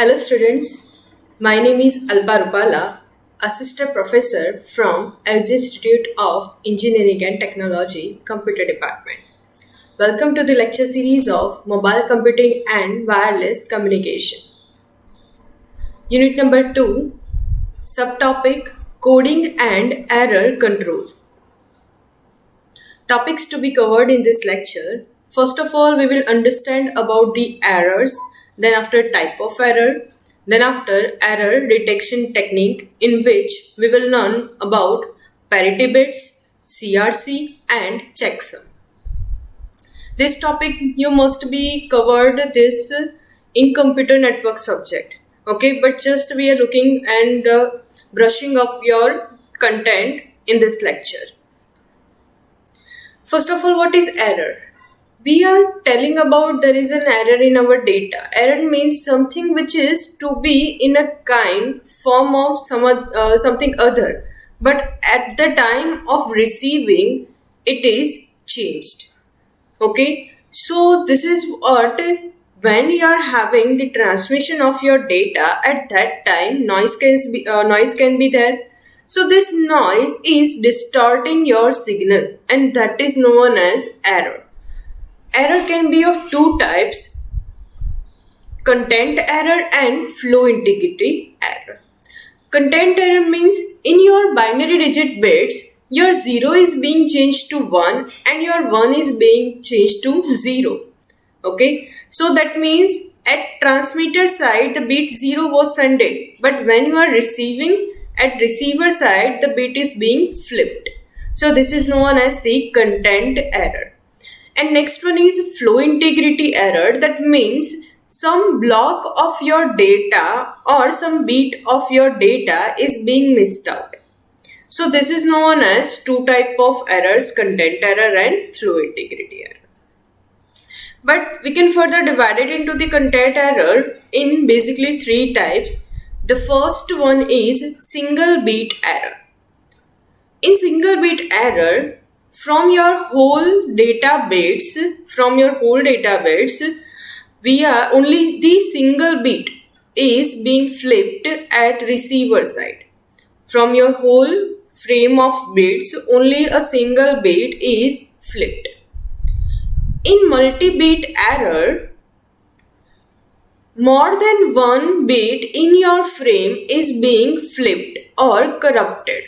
Hello students, my name is Alba Rupala, Assistant Professor from LG Institute of Engineering and Technology, Computer Department. Welcome to the lecture series of Mobile Computing and Wireless Communication. Unit number 2, Subtopic Coding and Error Control. Topics to be covered in this lecture. First of all, we will understand about the errors, then after type of error, then after error detection technique, in which we will learn about parity bits, CRC and checksum. This topic you must be covered this in computer network subject. Okay, but just we are looking and brushing up your content in this lecture. First of all, what is error? We are telling about there is an error in our data. Error means something which is to be in a form of something other, but at the time of receiving, it is changed. Okay, so this is what when you are having the transmission of your data at that time, noise can be there. So this noise is distorting your signal, and that is known as error. Error can be of two types: content error and flow integrity error. Content error means in your binary digit bits, your 0 is being changed to 1 and your 1 is being changed to 0. Okay, so that means at transmitter side the bit 0 was sent, but when you are receiving at receiver side the bit is being flipped. So this is known as the content error. And next one is flow integrity error. That means some block of your data or some bit of your data is being missed out. So this is known as two type of errors: content error and flow integrity error. But we can further divide it into the content error in basically three types. The first one is single bit error. In single bit error, from your whole data bits, we are only the single bit is being flipped at receiver side. From your whole frame of bits, only a single bit is flipped. In multi-bit error, more than one bit in your frame is being flipped or corrupted.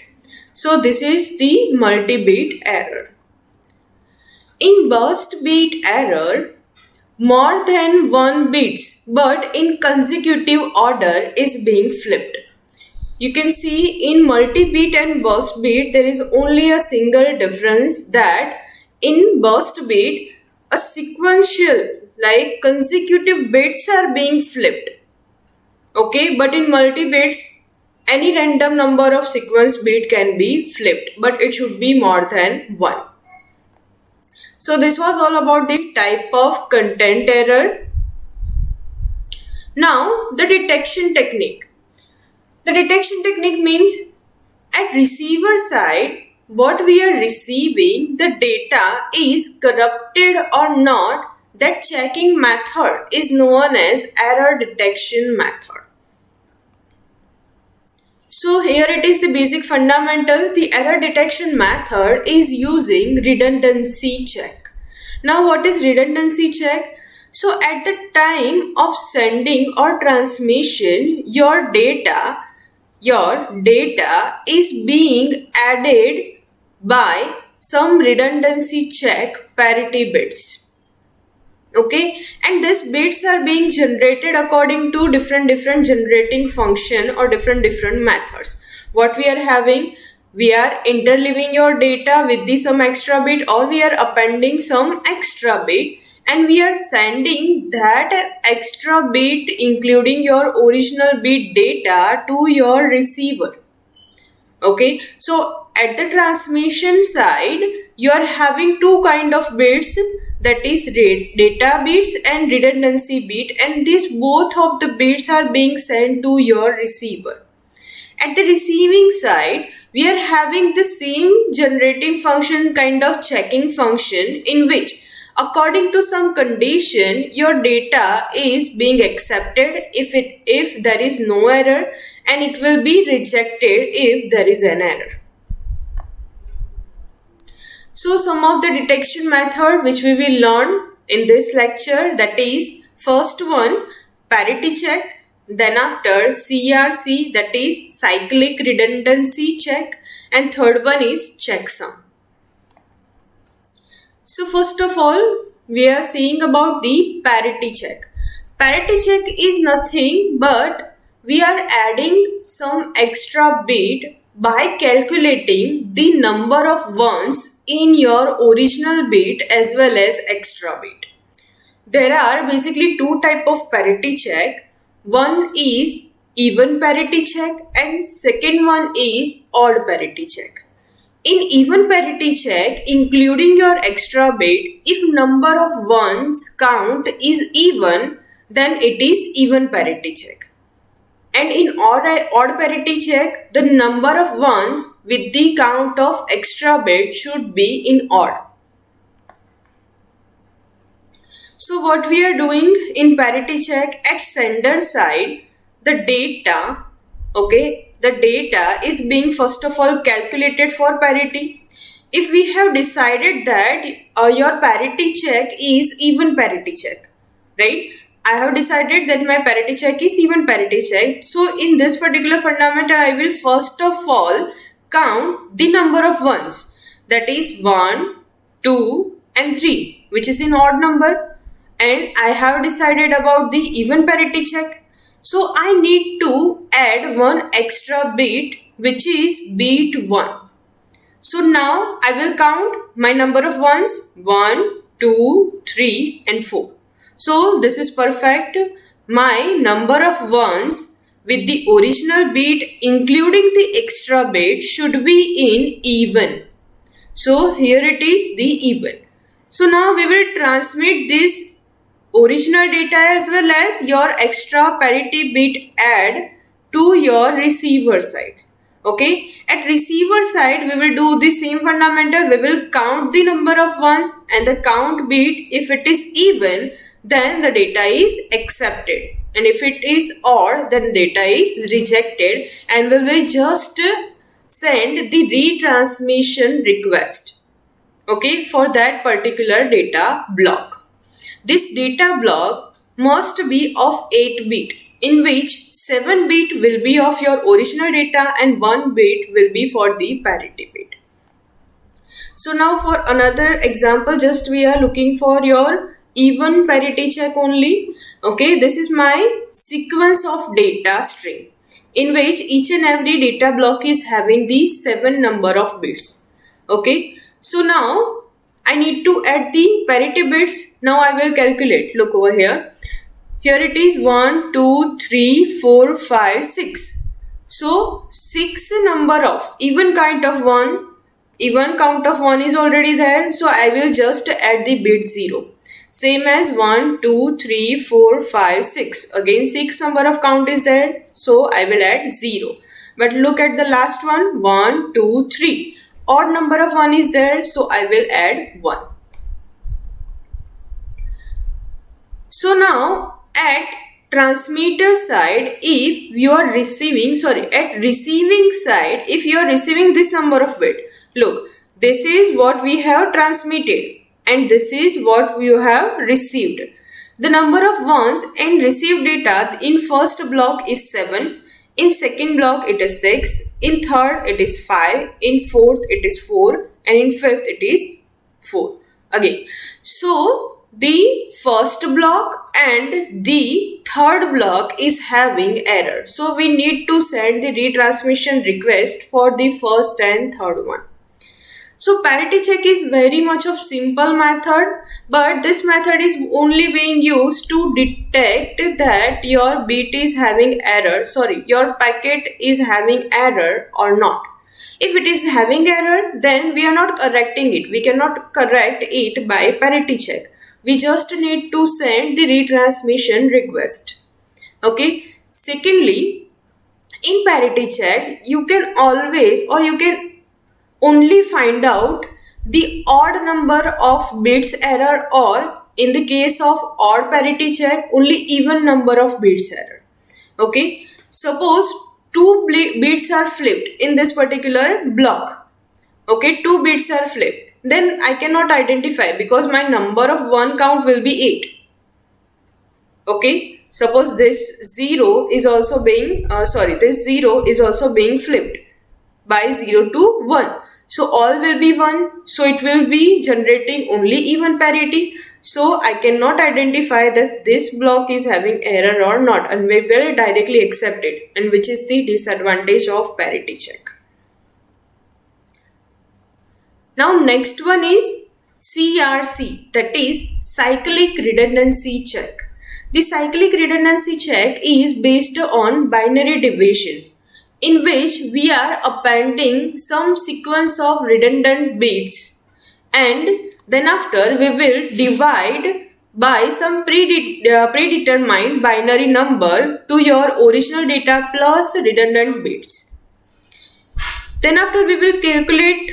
So this is the multi-bit error. In burst bit error, more than one bits but in consecutive order is being flipped. You can see in multi-bit and burst bit there is only a single difference, that in burst bit a sequential like consecutive bits are being flipped. Okay, but in multi-bits any random number of sequence bit can be flipped, but it should be more than one. So this was all about the type of content error. Now the detection technique. The detection technique means at receiver side, what we are receiving, the data is corrupted or not, that checking method is known as error detection method. So here it is the basic fundamental. The error detection method is using redundancy check. Now what is redundancy check? So at the time of sending or transmission, your data is being added by some redundancy check parity bits. Okay, and these bits are being generated according to different generating function or different methods. What we are having, we are interleaving your data with some extra bit, or we are appending some extra bit, and we are sending that extra bit including your original bit data to your receiver. Okay, so at the transmission side you are having two kind of bits, that is data bits and redundancy bit, and these both of the bits are being sent to your receiver. At the receiving side, we are having the same generating function kind of checking function, in which According to some condition, your data is being accepted if there is no error, and it will be rejected if there is an error. So some of the detection method which we will learn in this lecture, that is first one, parity check, then after CRC, that is cyclic redundancy check, and third one is checksum. So first of all, we are seeing about the parity check. Parity check is nothing but we are adding some extra bit by calculating the number of ones in your original bit as well as extra bit. There are basically two type of parity check. One is even parity check and second one is odd parity check. In even parity check, including your extra bit, if number of ones count is even, then it is even parity check. And in odd parity check, the number of ones with the count of extra bit should be in odd. So what we are doing in parity check, at sender side, the data is being first of all calculated for parity. If we have decided that your parity check is even parity check, right? I have decided that my parity check is even parity check. So in this particular fundamental, I will first of all count the number of ones. That is 1, 2 and 3, which is in odd number. And I have decided about the even parity check. So I need to add one extra bit, which is bit 1. So now I will count my number of ones 1, 2, 3 and 4. So this is perfect. My number of ones with the original bit including the extra bit should be in even. So here it is the even. So now we will transmit this original data as well as your extra parity bit add to your receiver side. Okay, at receiver side we will do the same fundamental. We will count the number of ones and the count bit. If it is even, then the data is accepted, and if it is odd, then data is rejected, and we will just send the retransmission request, okay, for that particular data block. This data block must be of 8 bit, in which 7 bit will be of your original data and 1 bit will be for the parity bit. So now for another example, just we are looking for your even parity check only. Okay, this is my sequence of data string, in which each and every data block is having these 7 number of bits. Okay, so now I need to add the parity bits. Now I will calculate. Look over here. Here it is 1, 2, 3, 4, 5, 6. So 6 number of even count of 1 is already there. So I will just add the bit 0. Same as 1, 2, 3, 4, 5, 6. Again 6 number of count is there. So I will add 0. But look at the last one. 1, 2, 3. Odd number of 1 is there. So I will add 1. So now at transmitter side, if you are receiving, at receiving side, if you are receiving this number of bit, look, this is what we have transmitted. And this is what you have received. The number of ones in received data in first block is 7. In second block it is 6. In third it is 5. In fourth it is 4. And in fifth it is 4. Again. So the first block and the third block is having error. So we need to send the retransmission request for the first and third one. So parity check is very much of simple method, but this method is only being used to detect that your bit is having error, your packet is having error or not. If it is having error, then we are not correcting it. We cannot correct it by parity check. We just need to send the retransmission request. Okay. Secondly, in parity check, you can always, or you can only find out the odd number of bits error, or in the case of odd parity check, only even number of bits error. Okay, suppose two bits are flipped in this particular block. Okay, two bits are flipped, then I cannot identify because my number of one count will be 8. Okay, suppose this 0 is also being this 0 is also being flipped by 0 to 1. So all will be 1. So it will be generating only even parity. So I cannot identify that this block is having error or not, and we will directly accept it, and which is the disadvantage of parity check. Now next one is CRC, that is cyclic redundancy check. The cyclic redundancy check is based on binary division, in which we are appending some sequence of redundant bits, and then after we will divide by some predetermined binary number to your original data plus redundant bits. Then after we will calculate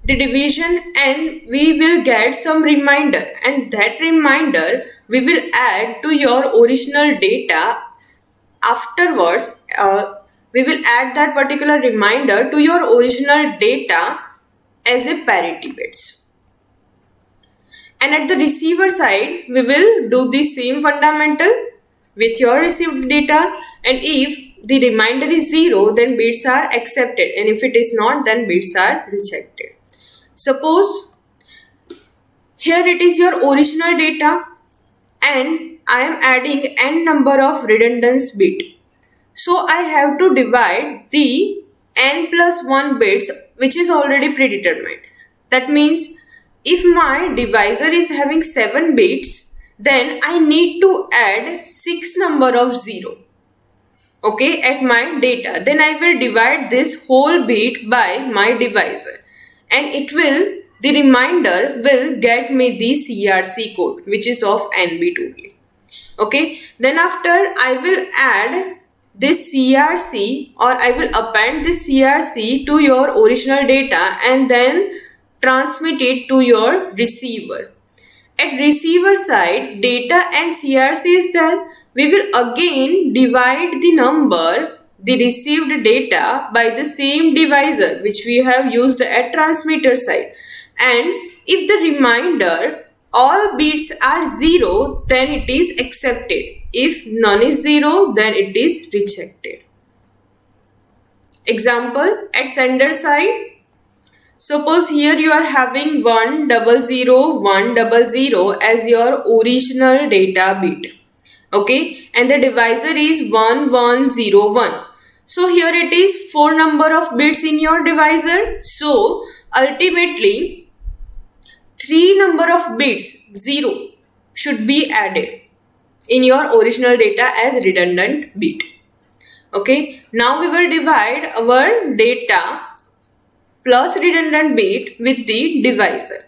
the division and we will get some remainder, and that remainder we will add to your original data. Afterwards, we will add that particular remainder to your original data as a parity bits. And at the receiver side, we will do the same fundamental with your received data, and if the remainder is 0, then bits are accepted, and if it is not, then bits are rejected. Suppose here it is your original data and I am adding n number of redundant bits. So I have to divide the n plus 1 bits, which is already predetermined. That means if my divisor is having 7 bits, then I need to add 6 number of 0. Okay, at my data. Then I will divide this whole bit by my divisor, and the remainder will get me the CRC code, which is of n bit only. Okay, then after I will add this CRC, or I will append this CRC to your original data and then transmit it to your receiver. At receiver side, data and CRC is there. We will again divide the received data by the same divisor which we have used at transmitter side. And if the remainder all bits are 0, then it is accepted. If none is 0, then it is rejected. Example, at sender side, suppose here you are having 100 100 as your original data bit. Okay, and the divisor is 1101. So here it is 4 number of bits in your divisor. So ultimately 3 number of bits 0 should be added in your original data as redundant bit. Okay, now we will divide our data plus redundant bit with the divisor.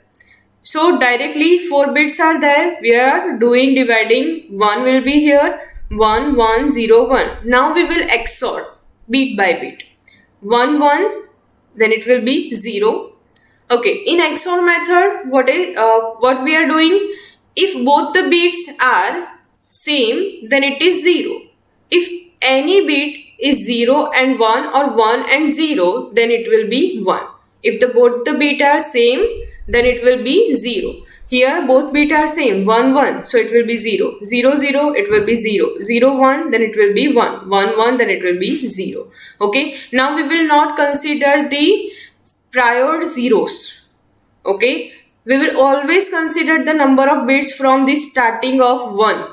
So directly 4 bits are there. We are doing dividing. 1 will be here. 1101. Now we will XOR bit by bit. 1 1, then it will be 0. Okay, in XOR method, what we are doing? If both the bits are same, then it is 0. If any bit is 0 and 1 or 1 and 0, then it will be 1. If both the bits are same, then it will be 0. Here both bits are same, 1 1, so it will be 0. 0 0, it will be 0. 0 1, then it will be 1. 1 1, then it will be 0. Okay, now we will not consider the prior zeros. Okay, we will always consider the number of bits from the starting of 1.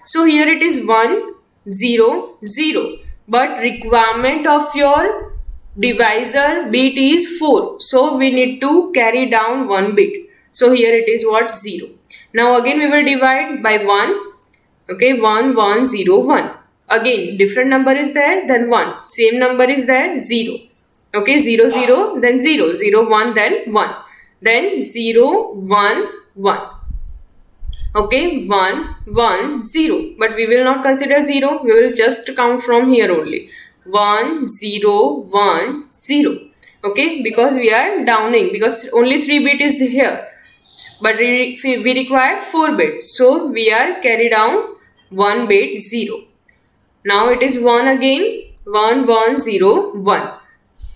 So here it is 1 0 0, but requirement of your divisor bit is 4, so we need to carry down 1 bit. So here it is 0. Now again we will divide by 1. Okay, 1 1 0 1. Again different number is there, then 1. Same number is there, 0. Okay, 0 0, then 0. 0 1, then 1. Then 0 1 1. Okay, 1 1 0. But we will not consider 0. We will just count from here only. 1 0 1 0. Okay, because we are downing, because only 3 bit is here, but we require 4 bits, so we are carry down 1 bit 0. Now it is 1 again, 1 1 0 1.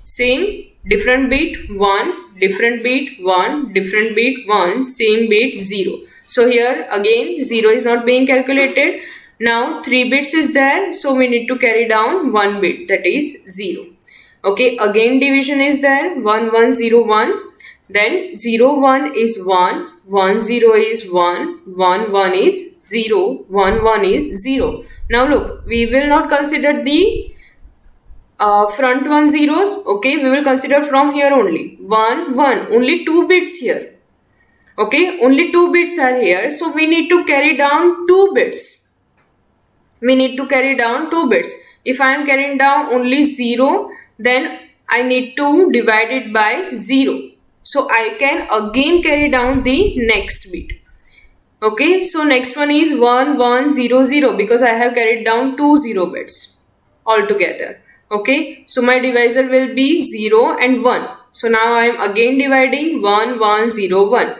Same, different beat 1, different beat 1, different beat 1, same beat 0. So here again 0 is not being calculated. Now 3 bits is there, so we need to carry down 1 bit, that is 0. Okay, again division is there, 1 1 0 1. Then 0 1 is 1, 1 0 is 1, 1 1 is 0, 1 1 is 0. Now look, we will not consider the front one zeros. Okay, we will consider from here only. 1 1, only 2 bits here. Okay, only 2 bits are here, so we need to carry down 2 bits. We need to carry down 2 bits. If I am carrying down only 0, then I need to divide it by 0. So I can again carry down the next bit. Okay, so next one is 1 1 0 0, because I have carried down 2 0 bits altogether. Okay, so my divisor will be 0 and 1. So now I am again dividing 1 1 0 1.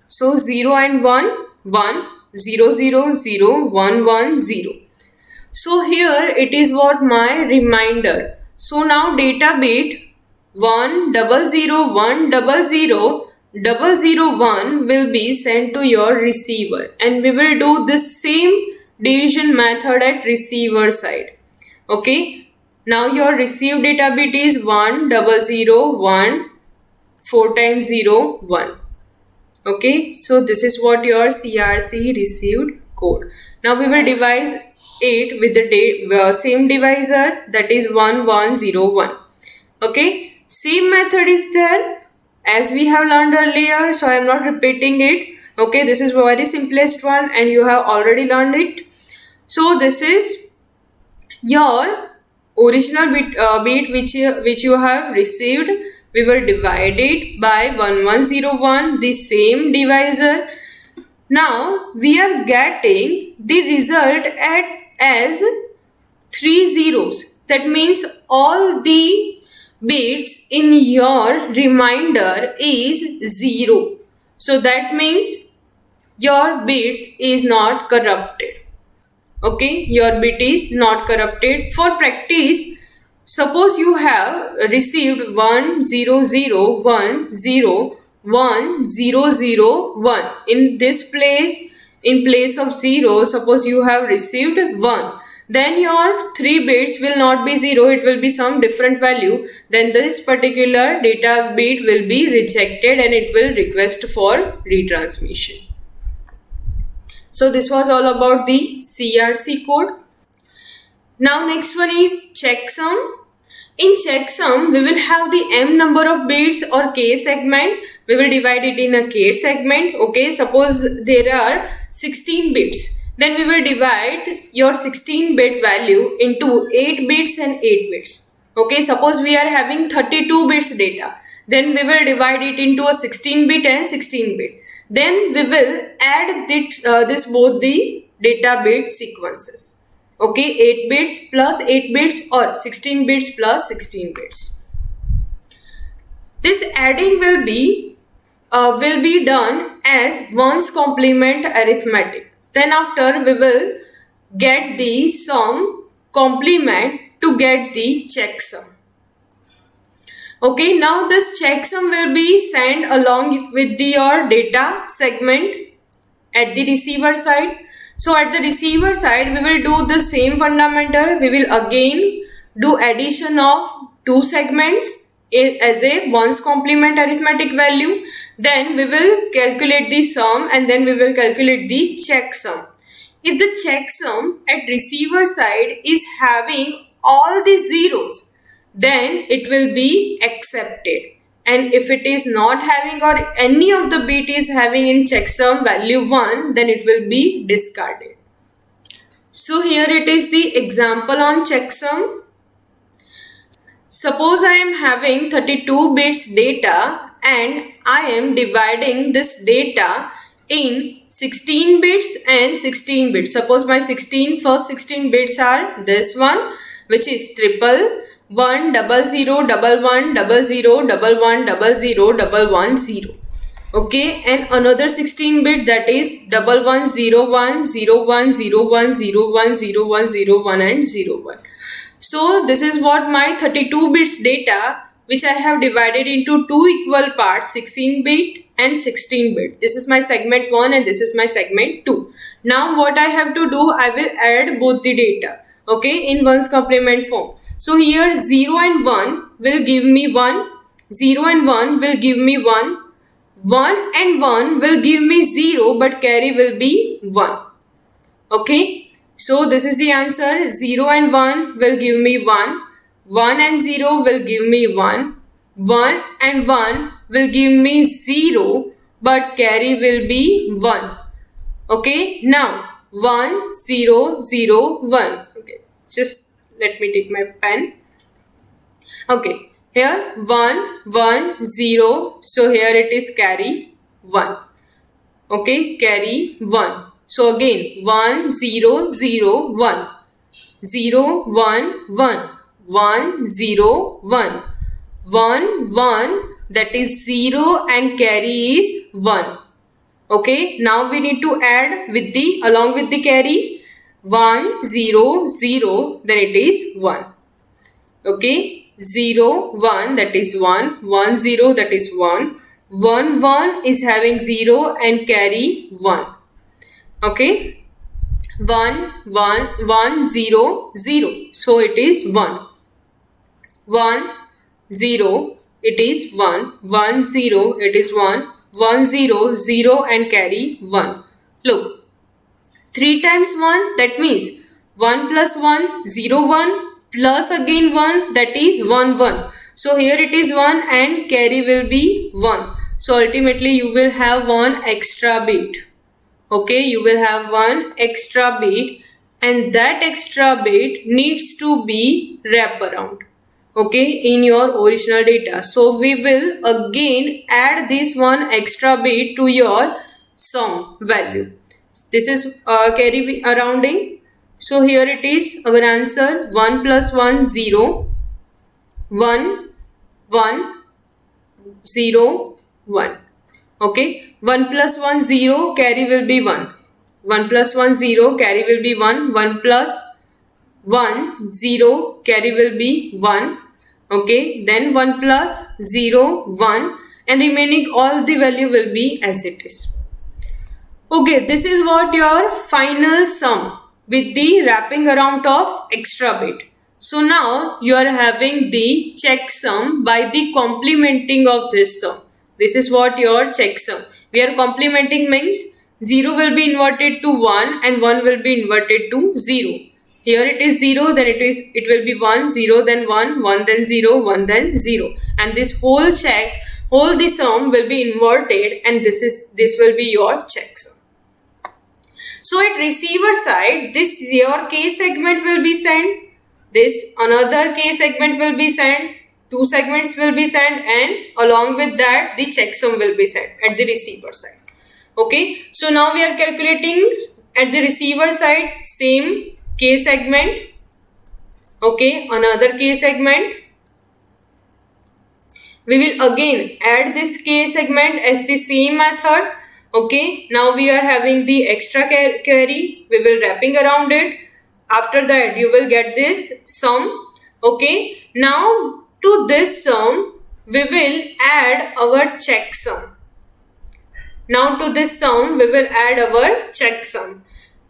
So 0 and 1 1, 0 0 0 1 1 0. So here it is what my reminder. So now data bit 1 0 0 1 0 0 0 1 will be sent to your receiver, and we will do the same division method at receiver side. Okay, now your received data bit is 1 0 0 1, 4 times 0 1. Okay, so this is what your CRC received code. Now we will divide it with the same divisor, that is 1 1 0 1. Okay, same method is there as we have learned earlier, so I am not repeating it. Okay, this is very simplest one and you have already learned it. So this is your original bit which you have received. We will divide it by 1101, the same divisor. Now we are getting the result as 3 zeros. That means all the bits in your reminder is 0. So that means your bits is not corrupted. Okay, your bit is not corrupted. For practice, suppose you have received 1 0 0 1 0 1 0 0 1. In this place, in place of 0, suppose you have received 1. Then your 3 bits will not be 0, it will be some different value. Then this particular data bit will be rejected and it will request for retransmission. So this was all about the CRC code. Now next one is checksum. In checksum, we will have the m number of bits or k segment. We will divide it in a k segment. Okay, suppose there are 16 bits. Then we will divide your 16-bit value into 8 bits and 8 bits. Okay, suppose we are having 32 bits data. Then we will divide it into a 16-bit and 16-bit. Then we will add this both the data bit sequences. Okay, 8 bits plus 8 bits or 16 bits plus 16 bits. This adding will be done as ones complement arithmetic. Then after we will get the sum complement to get the checksum. Okay, now this checksum will be sent along with your data segment at the receiver side. So at the receiver side, we will do the same fundamental. We will again do addition of 2 segments as a ones complement arithmetic value. Then we will calculate the sum and then we will calculate the checksum. If the checksum at receiver side is having all the zeros, then it will be accepted. And if it is not having or any of the bit is having in checksum value 1, then it will be discarded. So here it is the example on checksum. Suppose I am having 32 bits data and I am dividing this data in 16 bits and 16 bits. Suppose my first 16 bits are this one, which is triple, 1 double 0 double 1 double 0 double 1 double 0 double 1 0. Okay, and another 16 bit, that is double 1 0 1 0 1 0 1 0 1 0 1 0 1 and 0 1. So this is what my 32 bits data, which I have divided into two equal parts, 16 bit and 16 bit. This is my segment 1 and this is my segment 2. Now what I have to do, I will add both the data, okay, in one's complement form. So here 0 and 1 will give me 1, 0 and 1 will give me 1, 1 and 1 will give me 0, but carry will be 1. Okay, so this is the answer. 0 and 1 will give me 1, 1 and 0 will give me 1, 1 and 1 will give me 0, but carry will be 1. Okay, now 1 0 0 1. Okay, just let me take my pen. Okay, here 1 1 0, so here it is carry 1. Okay, carry 1. So again 1 0 0 1, 0 1 1, 1 0 1, 1 1, that is 0 and carry is 1. Okay, now we need to add with the, along with the carry, 1 0 0, then it is 1. Okay, 0 1, that is 1, 1 0, that is 1, 1 1 is having 0 and carry 1. Okay, 1 1 1 0 0, so it is 1, 1 0, it is 1, 1 0, it is 1, 1 0 0 and carry 1. Look, 3 times 1, that means 1 plus 1 0 1 plus again 1, that is 1 1. So here it is 1 and carry will be 1. So ultimately you will have one extra bit. Okay, you will have one extra bit and that extra bit needs to be wrapped around, okay, in your original data. So we will again add this one extra bit to your sum value. This is carry rounding. So here it is our answer, 1 plus 1 0, 1 1 0 1. Okay, 1 plus 1 0, carry will be 1. 1 plus 1 0, carry will be 1. 1 plus 1 0, carry will be 1. Okay, then 1 plus 0 1 and remaining all the value will be as it is. Okay, this is what your final sum with the wrapping around of extra bit. So now you are having the checksum by the complementing of this sum. This is what your checksum. We are complementing means 0 will be inverted to 1 and 1 will be inverted to 0. Here it is 0, then it will be 1, 0, then 1, 1, then 0, 1, then 0. And this whole the sum will be inverted and this will be your checksum. So at receiver side, this your K segment will be sent, this another K segment will be sent, 2 segments will be sent, and along with that the checksum will be sent at the receiver side. Okay, so now we are calculating at the receiver side same K segment. Okay, another K segment. We will again add this K segment as the same method. Okay, now we are having the extra carry. We will wrapping around it. After that you will get this sum. Okay, now to this sum we will add our checksum. Now to this sum we will add our checksum.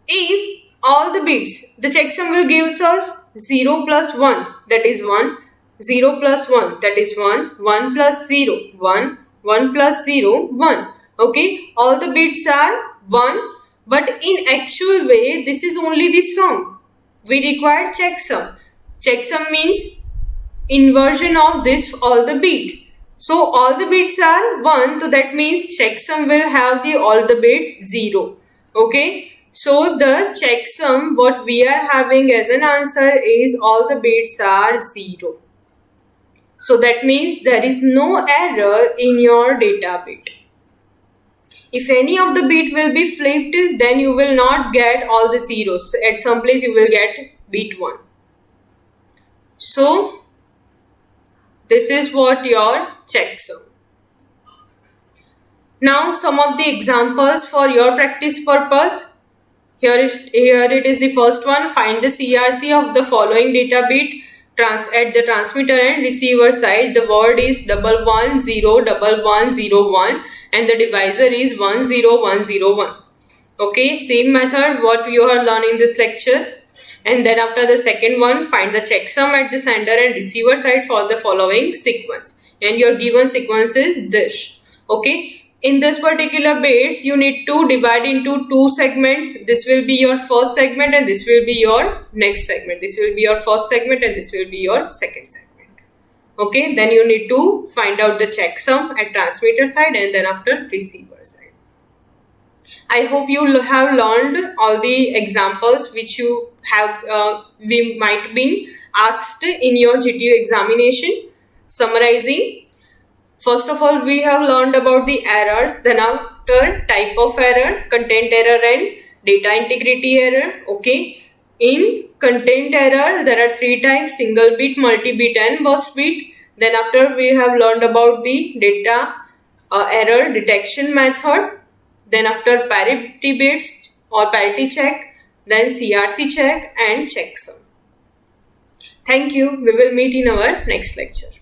If all the bits, the checksum will give us 0 plus 1, that is 1, 0 plus 1, that is 1, 1 plus 0, 1, 1 plus 0, 1. Okay, all the bits are 1, but in actual way this is only the sum. We require checksum. Checksum means inversion of this all the bit. So all the bits are 1, so that means checksum will have the all the bits 0. Okay, so the checksum what we are having as an answer is all the bits are 0. So that means there is no error in your data bit. If any of the bit will be flipped, then you will not get all the zeros. At some place you will get bit 1. So This is what your checksum. Now some of the examples for your practice purpose. Here it is the first one. Find the CRC of the following data bit at the transmitter and receiver side. The word is 1101101 and the divisor is 10101. Okay, same method what you are learning in this lecture. And then after the second one, find the checksum at the sender and receiver side for the following sequence. And your given sequence is this. Okay. In this particular bits, you need to divide into two segments. This will be your first segment and this will be your next segment. This will be your first segment and this will be your second segment. Okay, then you need to find out the checksum at transmitter side and then after receiver side. I hope you have learned all the examples which you have we might been asked in your GTU examination. Summarizing. First of all, we have learned about the errors, then after type of error, content error and data integrity error. Okay. In content error, there are three types: single bit, multi-bit and burst bit. Then after we have learned about the data error detection method. Then after parity bits or parity check, then CRC check and checksum. Thank you. We will meet in our next lecture.